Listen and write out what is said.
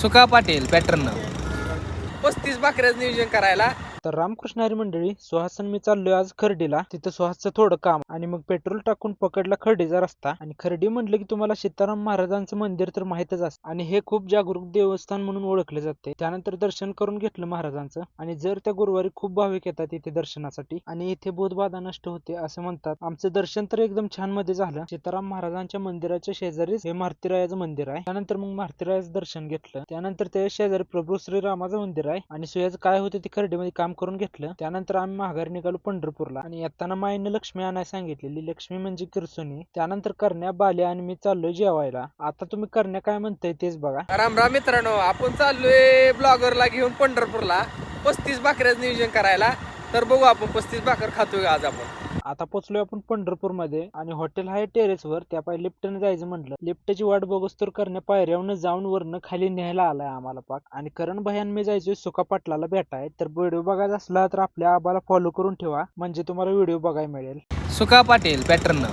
सुका पाटील पॅटर्न 35 भाकऱ्याचं नियोजन करायला. तर रामकृष्ण हरी मंडळी, सुहासन मी चाललोय आज खर्डीला. तिथं सुहासचं थोडं काम आणि मग पेट्रोल टाकून पकडला खर्डीचा रस्ता. आणि खर्डी म्हटलं की तुम्हाला सीताराम महाराजांचं मंदिर तर माहितच असतं आणि हे खूप जागरूक देवस्थान म्हणून ओळखले जाते. त्यानंतर दर्शन करून घेतलं महाराजांचं. आणि जर त्या गुरुवारी खूप भाविक येतात इथे दर्शनासाठी आणि इथे भूतबाधा नष्ट होते असं म्हणतात. आमचं दर्शन तर एकदम छान मध्ये झालं. सीताराम महाराजांच्या मंदिराच्या शेजारीच हे मारुतीरायाचं मंदिर आहे. त्यानंतर मग मारुतीरायाचं दर्शन घेतलं. त्यानंतर त्या शेजारी प्रभू श्रीरामाचं मंदिर आहे आणि सुयाचं काय होतं ते खर्डीमध्ये काम करून घेतलं. त्यानंतर आम्ही माघारी निघालो पंढरपूरला आणि येताना माईने लक्ष्मी आणायला सांगितलेली. लक्ष्मी म्हणजे किरसोनी. त्यानंतर करण्या, बाल्या आणि मी चाललोय जेवायला. आता तुम्ही करण्या काय म्हणताय तेच बघा. राम राम मित्रांनो, आपण चाललोय ब्लॉगरला घेऊन पंढरपूरला 35 भाकऱ्याचं नियोजन करायला. तर बघू आपण 35 भाकर खातोय आज आपण. आता पोहोचलोय आपण पंढरपूर मध्ये आणि हॉटेल आहे टेरेसवर. त्या पाय लिफ्टने जायचं म्हटलं. लिफ्टची वाट बघूस तर करण्या पायऱ्यावरनं जाऊन वरनं खाली न्यायला आलाय आम्हाला पाक. आणि करण भयान मी जायचोय सुका पाटलाला भेटाय. तर व्हिडिओ बघायचा असला तर आपल्या आबाला फॉलो करून ठेवा म्हणजे तुम्हाला व्हिडिओ बघायला मिळेल. सुका पाटील पॅटर्न